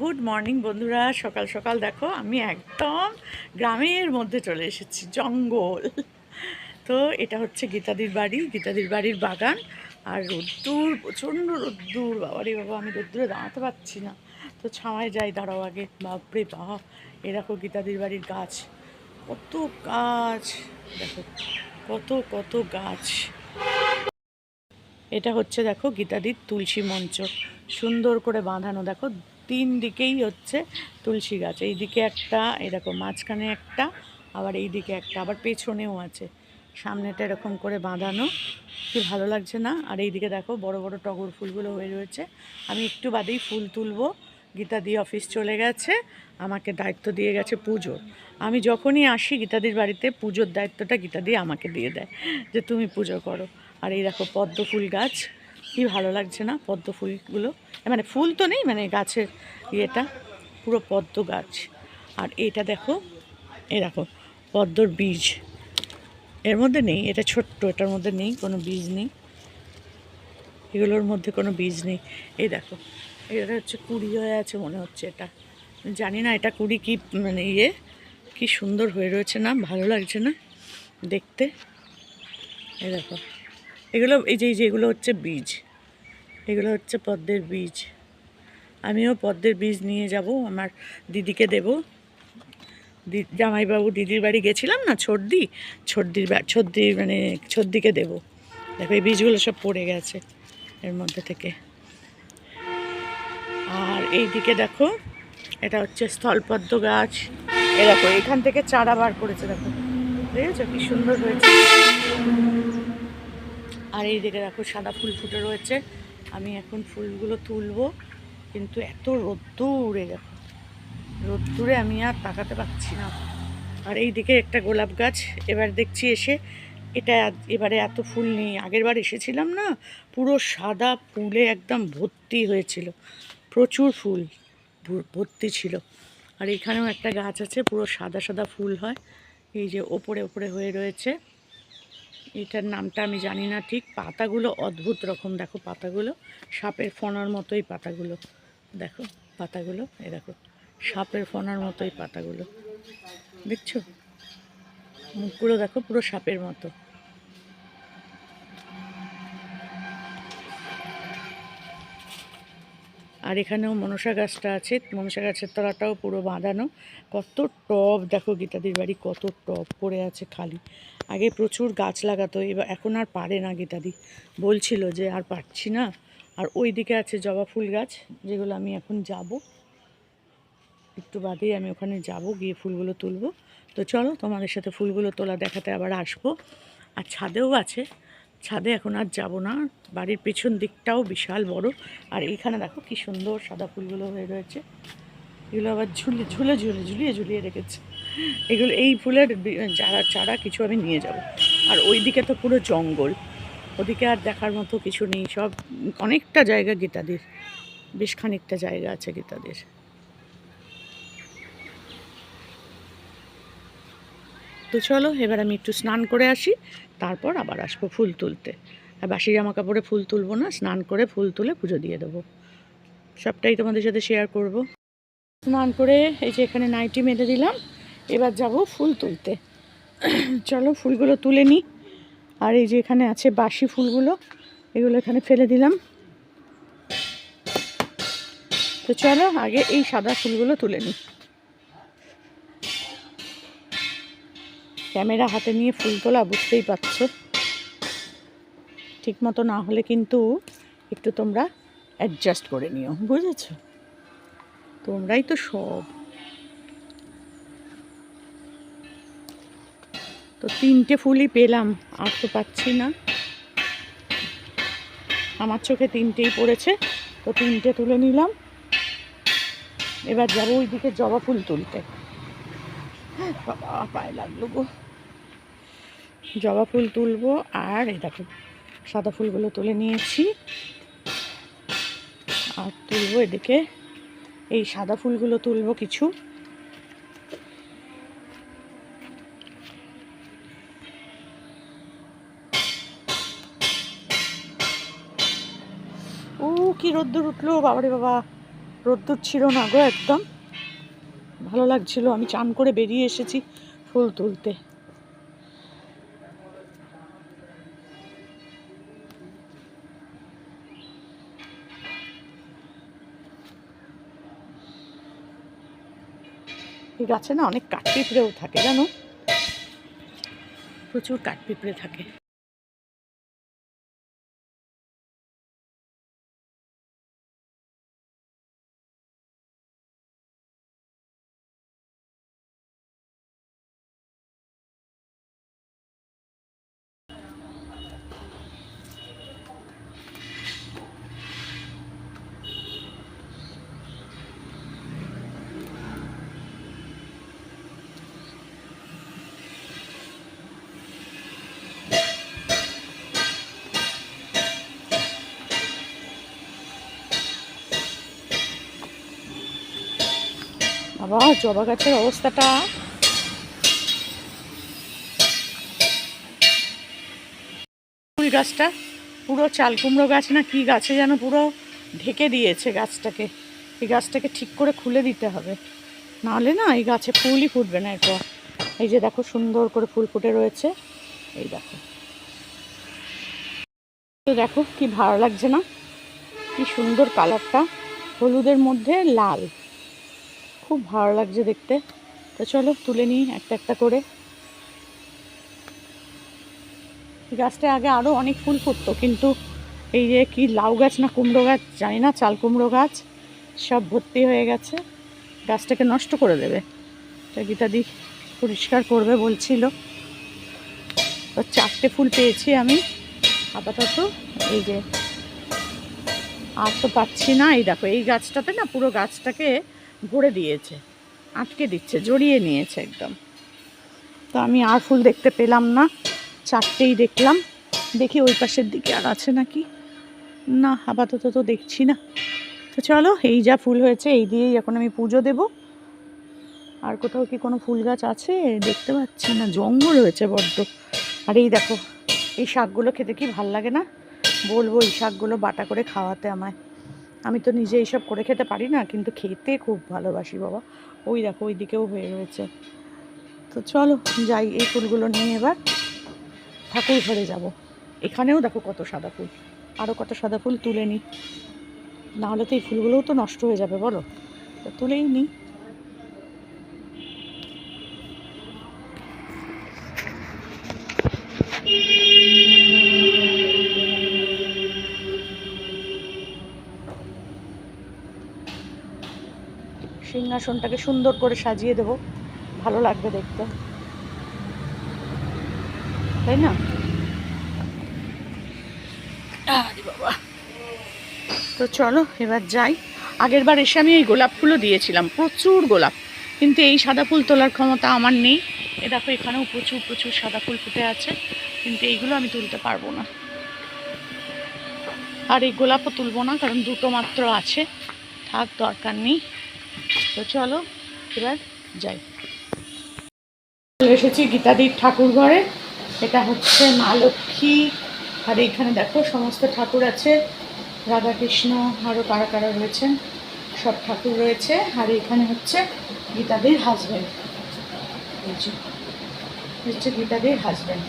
Good morning বন্ধুরা, সকাল সকাল দেখো আমি একদম গ্রামের মধ্যে চলে এসেছি, জঙ্গল। তো এটা হচ্ছে গীতাদির বাড়ি, গীতাদির বাড়ির বাগান। আর রোদ্দুর, প্রচণ্ড রোদ্দুর, বাবারে বাবা, আমি রোদ্দুরে দাঁড়াতে পারছি না। তো ছাওয়ায় যাই, দাঁড়াও আগে। বাপরে বাপ, এ দেখো গীতাদির বাড়ির গাছ, কত গাছ দেখো, কত কত গাছ। এটা হচ্ছে দেখো গীতাদির তুলসী মঞ্চ, সুন্দর করে বাঁধানো। দেখো তিন দিকেই হচ্ছে তুলসী গাছ, এই দিকে একটা, এই দেখো মাঝখানে একটা, আবার এই দিকে একটা, আবার পেছনেও আছে। সামনেটা এরকম করে বাঁধানো, কি ভালো লাগছে না? আর এই দিকে দেখো বড় বড় টগর ফুলগুলো হয়ে রয়েছে। আমি একটু বাদেই ফুল তুলবো। গীতাদি অফিস চলে গেছে, আমাকে দায়িত্ব দিয়ে গেছে পুজোর। আমি যখনই আসি গীতাদির বাড়িতে, পুজোর দায়িত্বটা গীতাদি আমাকে দিয়ে দেয়, যে তুমি পুজো করো। আর এই দেখো পদ্ম ফুল গাছ, কি ভালো লাগছে না পদ্ম ফুলগুলো? মানে ফুল তো নেই, মানে গাছের ইয়েটা পুরো পদ্ম গাছ। আর এটা দেখো, এই দেখো পদ্মর বীজ, এর মধ্যে নেই, এটা ছোট্ট, এটার মধ্যে নেই কোনো বীজ নেই, এগুলোর মধ্যে কোনো বীজ নেই। এই দেখো, এটা হচ্ছে কুড়ি হয়ে আছে মনে হচ্ছে, এটা জানি না এটা কুড়ি কি, মানে ইয়ে, কি সুন্দর হয়ে রয়েছে না, ভালো লাগছে না দেখতে? এই দেখো এগুলো, এই যে এগুলো হচ্ছে বীজ, এগুলো হচ্ছে পদ্মের বীজ। আমিও পদ্মের বীজ নিয়ে যাব, আমার দিদিকে দেব। জামাইবাবু দিদির বাড়ি গেছিলাম না, ছর্দির মানে ছর্দিকে দেব। দেখো এই বীজগুলো সব পড়ে গেছে এর মধ্যে থেকে। আর এই দিকে দেখো, এটা হচ্ছে স্থলপদ্ম গাছ। এ দেখো এখান থেকে চারা বার করেছে, দেখো দেখেছো কি সুন্দর হয়েছে। আর এই দিকে দেখো সাদা ফুল ফুটে রয়েছে, আমি এখন ফুলগুলো তুলবো, কিন্তু এত রোদ্দুরে, দেখো রোদ্দুরে আমি আর তাকাতে পারছি না। আর এই দিকে একটা গোলাপ গাছ, এবার দেখছি এসে, এটা এবারে এত ফুল নেই, আগের বার এসেছিলাম না, পুরো সাদা ফুলে একদম ভর্তি হয়েছিল, প্রচুর ফুল ভর্তি ছিল। আর এখানেও একটা গাছ আছে, পুরো সাদা সাদা ফুল হয়, এই যে ওপরে ওপরে হয়ে রয়েছে। এটার নামটা আমি জানি না ঠিক, পাতাগুলো অদ্ভুত রকম, দেখো পাতাগুলো সাপের ফনার মতোই পাতাগুলো, দেখো পাতাগুলো, এই দেখো সাপের ফনার মতোই পাতাগুলো, দেখছো মুখগুলো দেখো পুরো সাপের মতো। আর এখানেও মনসা গাছটা আছে, মনসা গাছের তলাটাও পুরো বাঁধানো। কত টব দেখো, গীতাদির বাড়ি কত টব পড়ে আছে খালি। আগে প্রচুর গাছ লাগাতো, এবার এখন আর পারে না গীতাদি, বলছিল যে আর পারছি না। আর ওই দিকে আছে জবা ফুল গাছ, যেগুলো আমি এখন যাব, একটু বাদেই আমি ওখানে যাব, গিয়ে ফুলগুলো তুলবো। তো চলো তোমাদের সাথে ফুলগুলো তোলা দেখাতে আবার আসবো। আর ছাদেও আছে, ছাদে এখন আর যাব না, বাড়ির পেছন দিকটাও বিশাল বড়। আর এইখানে দেখো কি সুন্দর সাদা ফুলগুলো হয়ে রয়েছে, এগুলো আবার ঝুলিয়ে রেখেছে এগুলো। এই ফুলের চারা কিছু আমি নিয়ে যাব। আর ওই দিকে তো পুরো জঙ্গল, ওদিকে আর দেখার মতো কিছু নেই, সব অনেকটা জায়গা গীতাদির, বেশ খানিকটা জায়গা আছে গীতাদির। তো চলো এবার আমি একটু স্নান করে আসি, তারপর আবার আসবো ফুল তুলতে। আর বাসি জামা কাপড়ে ফুল তুলবো না, স্নান করে ফুল তুলে পুজো দিয়ে দেবো, সবটাই তোমাদের সাথে শেয়ার করব। স্নান করে এই যে এখানে নাইটি মেলে দিলাম, এবার যাব ফুল তুলতে। চলো ফুলগুলো তুলে নিই। আর এই যে এখানে আছে বাসি ফুলগুলো, এগুলো এখানে ফেলে দিলাম। তো চলো আগে এই সাদা ফুলগুলো তুলে নিই। ক্যামেরা হাতে নিয়ে ফুল তোলা, বুঝতেই পারছো, ঠিক মতো না হলে কিন্তু একটু তোমরা অ্যাডজাস্ট করে নিও, বুঝেছো? তোমরাই তো সব। তো তিনটে ফুলই পেলাম, আর তো পাচ্ছি না, আমার চোখে তিনটেই পড়েছে, তো তিনটে তুলে নিলাম। এবার যাবো ওইদিকে জবা ফুল তুলতে। বাবা পায়ে লাগলো গো, জবা ফুল তুলবো। আর এই দেখো সাদা ফুলগুলো তুলে নিয়েছি, আর তুলবো এদিকে এই সাদা ফুলগুলো তুলবো কিছু। ও কি রোদ্দুর উঠলো, বাবারে বাবা, রোদ্দুর ছিল না গো, একদম ভালো লাগছিল। আমি চান করে বেরিয়ে এসেছি ফুল তুলতে। এই গাছে না অনেক কাঠপিঁপড়েও থাকে জানো, প্রচুর কাঠপিঁপড়ে থাকে। বাবা জবা গাছের অবস্থাটা, ফুল গাছটা পুরো চাল কুমড়ো গাছ না কি গাছে যেন পুরো ঢেকে দিয়েছে গাছটাকে। এই গাছটাকে ঠিক করে খুলে দিতে হবে, নাহলে না এই গাছে ফুলই ফুটবে না এরপর। এই যে দেখো সুন্দর করে ফুল ফুটে রয়েছে, এই দেখো, তো দেখো কি ভালো লাগছে না, কি সুন্দর কালারটা, হলুদের মধ্যে লাল, খুব ভালো লাগছে দেখতে। তো চলো তুলে নিই একটা একটা করে। গাছটা আগে আরও অনেক ফুল ফুটতো, কিন্তু এই যে কি লাউ গাছ না কুমড়ো গাছ জানি না, চাল কুমড়ো গাছ সব ভর্তি হয়ে গেছে, গাছটাকে নষ্ট করে দেবে। গীতাদি পরিষ্কার করবে বলছিল। তো 4টে ফুল পেয়েছি আমি আপাতত, এই যে আর তো পাচ্ছি না। এই দেখো এই গাছটাতে না পুরো গাছটাকে ভরে দিয়েছে, আটকে দিচ্ছে, জড়িয়ে নিয়েছে একদম। তো আমি আর ফুল দেখতে পেলাম না, 4টেই দেখলাম। দেখি ওই পাশের দিকে আর আছে নাকি, না আপাতত তো দেখছি না। তো চলো এই যা ফুল হয়েছে এই দিয়েই এখন আমি পুজো দেব। আর কোথাও কি কোনো ফুল গাছ আছে দেখতে পাচ্ছি না, জঙ্গল হয়েছে বড্ড। আর এই দেখো এই শাকগুলো খেতে কি ভাল লাগে না, বলবো এই শাকগুলো বাটা করে খাওয়াতে আমায়। আমি তো নিজে এইসব করে খেতে পারি না, কিন্তু খেতে খুব ভালোবাসি বাবা। ওই দেখো ওই দিকেও হয়ে রয়েছে। তো চলো যাই, এই ফুলগুলো নিয়ে এবার ঠাকুর ঘরে যাব। এখানেও দেখো কত সাদা ফুল, আরও কত সাদা ফুল তুলে নিই, নাহলে তো এই ফুলগুলোও তো নষ্ট হয়ে যাবে বলো। তো তুলেই নিই। সিংহাসনটাকে সুন্দর করে সাজিয়ে দেব, ভালো লাগবে দেখতে, তাই না? আরে বাবা, তো চলো এবার যাই। আগের বার এসে আমি এই গোলাপ ফুলও দিয়েছিলাম, প্রচুর গোলাপ, কিন্তু এই সাদা ফুল তোলার ক্ষমতা আমার নেই। এ দেখো এখানেও প্রচুর প্রচুর সাদা ফুল ফুটে আছে, কিন্তু এইগুলো আমি তুলতে পারবো না। আর এই গোলাপও তুলবো না, কারণ 2টো মাত্র আছে, থাক দরকার নেই। তো চলো এবার যাই। চলে এসেছি গীতাদির ঠাকুর ঘরে। এটা হচ্ছে মা লক্ষ্মী, আর এইখানে দেখো সমস্ত ঠাকুর আছে, রাধাকৃষ্ণ আরও কারা কারা রয়েছেন, সব ঠাকুর রয়েছে। আর এখানে হচ্ছে গীতাদির হাজব্যান্ড, হচ্ছে গীতাদির হাজব্যান্ড।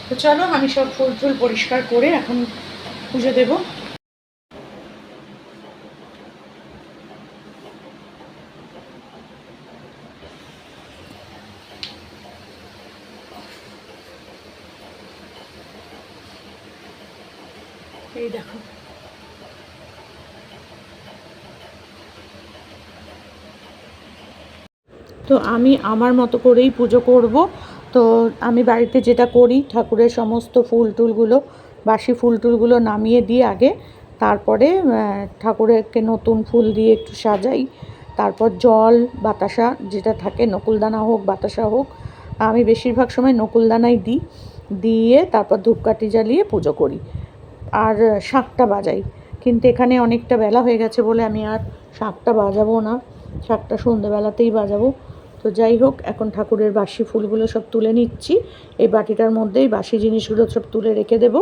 তো চলো আমি সব ফুল টুল পরিষ্কার করে এখন পুজো দেব। এই দেখো তো আমি আমার মতো করেই পুজো করব। তো আমি বাড়িতে যেটা করি, ঠাকুরের সমস্ত ফুল টুলগুলো, বাসি ফুল টুলগুলো নামিয়ে দিই আগে, তারপরে ঠাকুরকে নতুন ফুল দিয়ে একটু সাজাই, তারপর জল বাতাসা যেটা থাকে, নকুলদানা হোক বাতাসা হোক, আমি বেশিরভাগ সময় নকুলদানাই দিই, দিয়ে তারপর ধূপকাঠি জ্বালিয়ে পুজো করি, আর শাঁখটা বাজাই। কিন্তু এখানে অনেকটা বেলা হয়ে গেছে বলে আমি আর শাঁখটা বাজাবো না, শাঁখটা সন্ধ্যেবেলাতেই বাজাবো। তো যাই হোক, এখন ঠাকুরের বাসি ফুলগুলো সব তুলে নিচ্ছি, এই বাটিটার মধ্যেই বাসি জিনিসগুলো সব তুলে রেখে দেব,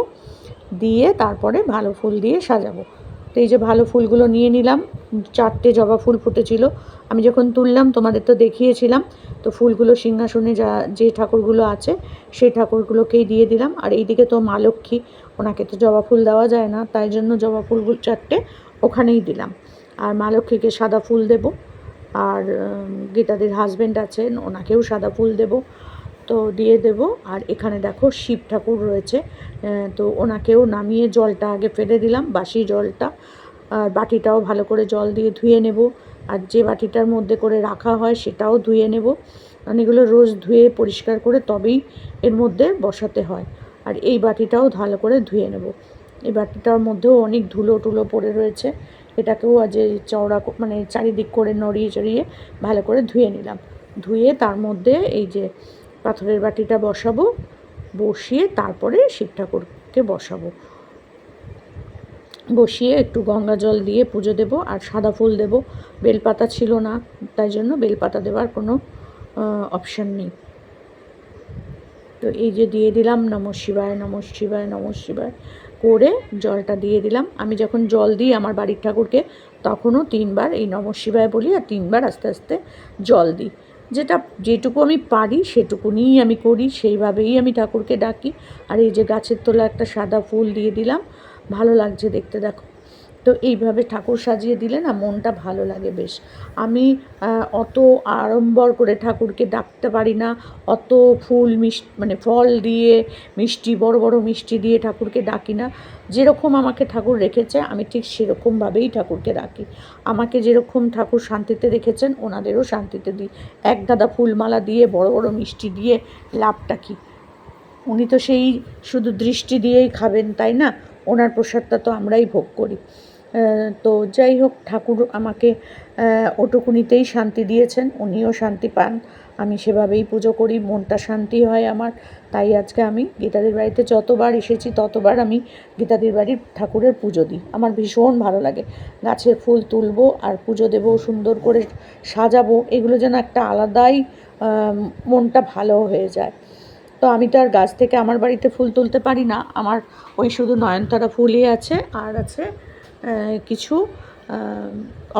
দিয়ে তারপরে ভালো ফুল দিয়ে সাজাবো। তো এই যে ভালো ফুলগুলো নিয়ে নিলাম, 4টে জবা ফুল ফুটেছিল। আমি যখন তুললাম তোমাদের তো দেখিয়েছিলাম। তো ফুলগুলো সিংহাসনে যে ঠাকুরগুলো আছে সেই ঠাকুরগুলোকেই দিয়ে দিলাম। আর এইদিকে তো মা লক্ষ্মী, ওনাকে তো জবা ফুল দেওয়া যায় না, তাই জন্য জবা ফুলগুলো 4টে ওখানেই দিলাম। আর মা লক্ষ্মীকে সাদা ফুল দেব, আর গীতাদির হাজব্যান্ড আছেন, ওনাকেও সাদা ফুল দেব, তো দিয়ে দেব। আর এখানে দেখো শিব ঠাকুর রয়েছে, তো ওনাকেও নামিয়ে জলটা আগে ফেলে দিলাম, বাসি জলটা। আর বাটিটাও ভালো করে জল দিয়ে ধুয়ে নেব। আর যে বাটিটার মধ্যে করে রাখা হয় সেটাও ধুয়ে নেব, কারণ এগুলো রোজ ধুয়ে পরিষ্কার করে তবেই এর মধ্যে বসাতে হয়। আর এই বাটিটাও ভালো করে ধুয়ে নেব। এই বাটিটার মধ্যেও অনেক ধুলো টুলো পড়ে রয়েছে, এটাকেও আজ চওড়া মানে চারিদিক করে নড়িয়ে চড়িয়ে ভালো করে ধুয়ে নিলাম। ধুয়ে তার মধ্যে এই যে পাথরের বাটিটা বসাবো, বসিয়ে তারপরে শিব ঠাকুরকে বসাবো। বসিয়ে একটু গঙ্গা জল দিয়ে পুজো দেব, আর সাদা ফুল দেব। বেলপাতা ছিল না, তাই জন্য বেলপাতা দেওয়ার কোনো অপশান নেই। তো এই যে দিয়ে দিলাম নমঃ শিবায় নমঃ শিবায় নমঃ শিবায় করে জলটা দিয়ে দিলাম। আমি যখন জল দিই আমার বাড়ির ঠাকুরকে, তখনও 3বার এই নমঃ শিবায় বলি, আর 3বার আস্তে আস্তে জল দিই। যেটুকু আমি পারি সেটুকুনিই আমি করি, সেইভাবেই আমি ঠাকুরকে ডাকি। আর এই যে গাছের তলা একটা সাদা ফুল দিয়ে দিলাম, ভালো লাগছে দেখতে, দেখো। তো এইভাবে ঠাকুর সাজিয়ে দিলে না মনটা ভালো লাগে বেশ। আমি অত আড়ম্বর করে ঠাকুরকে ডাকতে পারি না, অত ফুল মানে ফল দিয়ে মিষ্টি, বড় বড় মিষ্টি দিয়ে ঠাকুরকে ডাকি না। যেরকম আমাকে ঠাকুর রেখেছে আমি ঠিক সেরকমভাবেই ঠাকুরকে ডাকি। আমাকে যেরকম ঠাকুর শান্তিতে রেখেছেন ওনাদেরও শান্তিতে দিই। এক গাদা ফুলমালা দিয়ে বড় বড় মিষ্টি দিয়ে লাভটা কী? উনি তো সেই শুধু দৃষ্টি দিয়েই খাবেন, তাই না? ওনার প্রসাদটা তো আমরাই ভোগ করি। তো যাই হোক, ঠাকুর আমাকে ওটুকুনিতেই শান্তি দিয়েছেন, উনিও শান্তি পান। আমি সেভাবেই পুজো করি, মনটা শান্তি হয় আমার। তাই আজকে আমি গীতাদির বাড়িতে যতবার এসেছি ততবার আমি গীতাদির বাড়ির ঠাকুরের পুজো দিই। আমার ভীষণ ভালো লাগে। গাছের ফুল তুলবো আর পুজো দেবো, সুন্দর করে সাজাবো, এগুলো যেন একটা আলাদাই মনটা ভালো হয়ে যায়। তো আমি তো আর গাছ থেকে আমার বাড়িতে ফুল তুলতে পারি না, আমার ওই শুধু নয়নতারা ফুলই আছে, আর আছে কিছু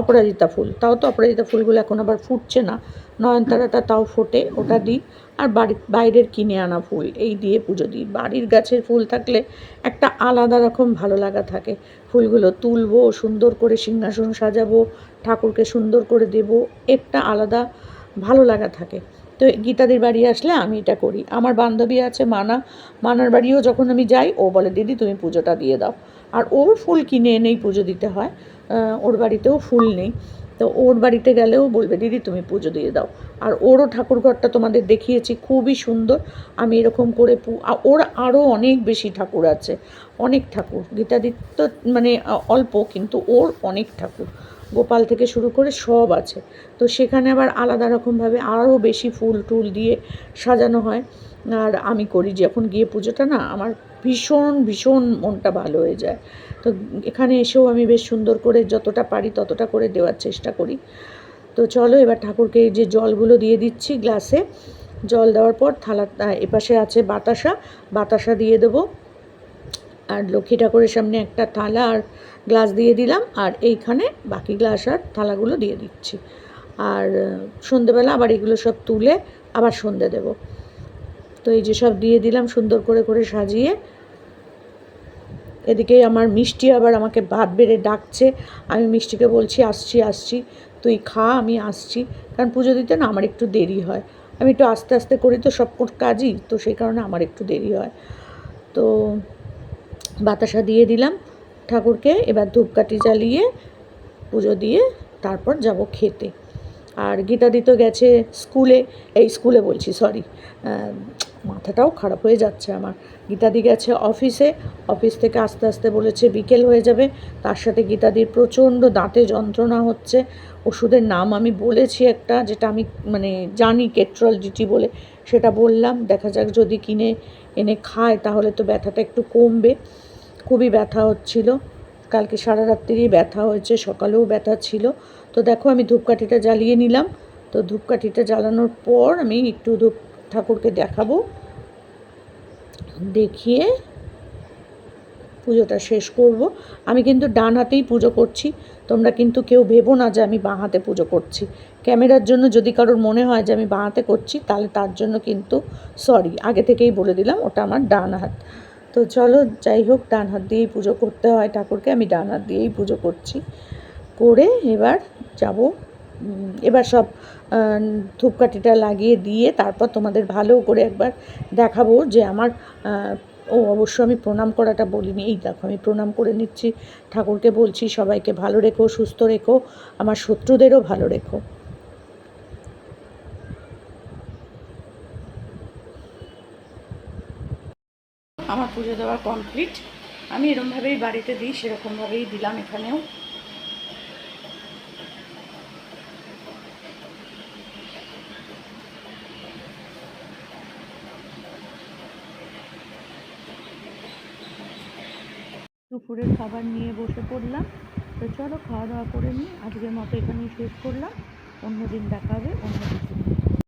অপরাজিতা ফুল। তাও তো অপরাজিতা ফুলগুলো এখন আবার ফুটছে না, নয়নতারাটা তাও ফোটে, ওটা দিই। আর বাইরের কিনে আনা ফুল এই দিয়ে পুজো দিই। বাড়ির গাছের ফুল থাকলে একটা আলাদা রকম ভালো লাগা থাকে। ফুলগুলো তুলবো, সুন্দর করে সিংহাসন সাজাবো, ঠাকুরকে সুন্দর করে দেবো, একটা আলাদা ভালো লাগা থাকে। তো গীতাদির বাড়ি আসলে আমি এটা করি। আমার বান্ধবী আছে মানার বাড়িও যখন আমি যাই, ও বলে দিদি তুমি পুজোটা দিয়ে দাও। আর ওর ফুল কিনে এনেই পুজো দিতে হয়, ওর বাড়িতেও ফুল নেই। তো ওর বাড়িতে গেলেও বলবে দিদি তুমি পুজো দিয়ে দাও। আর ওরও ঠাকুরঘরটা তোমাদের দেখিয়েছি, খুবই সুন্দর। আমি এরকম করে ওর আরও অনেক বেশি ঠাকুর আছে, অনেক ঠাকুর। গীতাদির তো মানে অল্প, কিন্তু ওর অনেক ঠাকুর, গোপাল থেকে শুরু করে সব আছে। তো সেখানে আবার আলাদা রকমভাবে আরও বেশি ফুল টুল দিয়ে সাজানো হয়। আর আমি করি যখন গিয়ে পুজোটা, না আমার ভীষণ ভীষণ মনটা ভালো হয়ে যায়। তো এখানে এসেও আমি বেশ সুন্দর করে যতটা পারি ততটা করে দেওয়ার চেষ্টা করি। তো চলো এবার ঠাকুরকে যে জলগুলো দিয়ে দিচ্ছি গ্লাসে। জল দেওয়ার পর থালা, এপাশে আছে বাতাসা দিয়ে দেবো। আর লক্ষ্মী ঠাকুরের সামনে একটা থালা আর গ্লাস দিয়ে দিলাম, আর এইখানে বাকি গ্লাস আর থালাগুলো দিয়ে দিচ্ছি। আর সন্ধেবেলা আবার এগুলো সব তুলে আবার সন্ধে দেব। তো এই যে সব দিয়ে দিলাম সুন্দর করে করে সাজিয়ে। এদিকে আমার মিষ্টি আবার আমাকে ভাত বেড়ে ডাকছে। আমি মিষ্টিকে বলছি আসছি, তুই খা, আমি আসছি। কারণ পুজো দিতে না আমার একটু দেরি হয়, আমি একটু আস্তে আস্তে করি তো সব কাজই, তো সেই কারণে আমার একটু দেরি হয়। তো বাতাসা দিয়ে দিলাম ঠাকুরকে। এবার ধূপকাঠি জ্বালিয়ে পুজো দিয়ে তারপর যাব খেতে। আর গীতাদি তো গেছে স্কুলে বলছি, সরি, মাথাটাও খারাপ হয়ে যাচ্ছে আমার। গীতাদি গেছে অফিস থেকে আস্তে আস্তে বলেছে বিকেল হয়ে যাবে। তার সাথে গীতাদির প্রচণ্ড দাঁতে যন্ত্রণা হচ্ছে। ওষুধের নাম আমি বলেছি একটা, যেটা আমি মানে জানি কেট্রল জিটি বলে, সেটা বললাম। দেখা যাক যদি কিনে এনে খায় তাহলে তো ব্যথাটা একটু কমবে। খুবই ব্যথা হচ্ছিল, কালকে সারা রাত্রি ব্যথা হয়েছে, সকালেও ব্যথা ছিল। তো দেখো আমি ধূপকাঠিটা জ্বালিয়ে নিলাম। তো ধূপকাঠিটা জ্বালানোর পর আমি একটু ঠাকুরকে দেখাবো, দেখিয়ে পুজোটা শেষ করব। আমি কিন্তু ডান হাতেই পুজো করছি, তোমরা কিন্তু কেউ ভেবো না যে আমি বাঁ হাতে পুজো করছি। ক্যামেরার জন্য যদি কারোর মনে হয় যে আমি বাঁ হাতে করছি, তাহলে তার জন্য কিন্তু সরি, আগে থেকেই বলে দিলাম ওটা আমার ডান হাত। তো চলো, যাই হোক, ডান হাত দিয়েই পুজো করতে হয় ঠাকুরকে, আমি ডান হাত দিয়েই পুজো করছি। করে এবার যাব, এবার সব ধূপকাঠিটা লাগিয়ে দিয়ে তারপর তোমাদের ভালো করে একবার দেখাবো যে আমার অবশ্য আমি প্রণাম করাটা বলিনি। এই দেখো, আমি প্রণাম করে নিচ্ছি, ঠাকুরকে বলছি সবাইকে ভালো রেখো, সুস্থ রেখো, আমার শত্রুদেরও ভালো রেখো। আমার পুজো দেওয়া কমপ্লিট। আমি এরকমভাবেই বাড়িতে দিই, সেরকমভাবেই দিলাম এখানেও। দুপুরের খাবার নিয়ে বসে পড়লাম। তো চলো, খাওয়া দাওয়া করে নিই, আজকের মতো এখানেই শেষ করলাম। অন্য দিন দেখা হবে, অন্য দিন।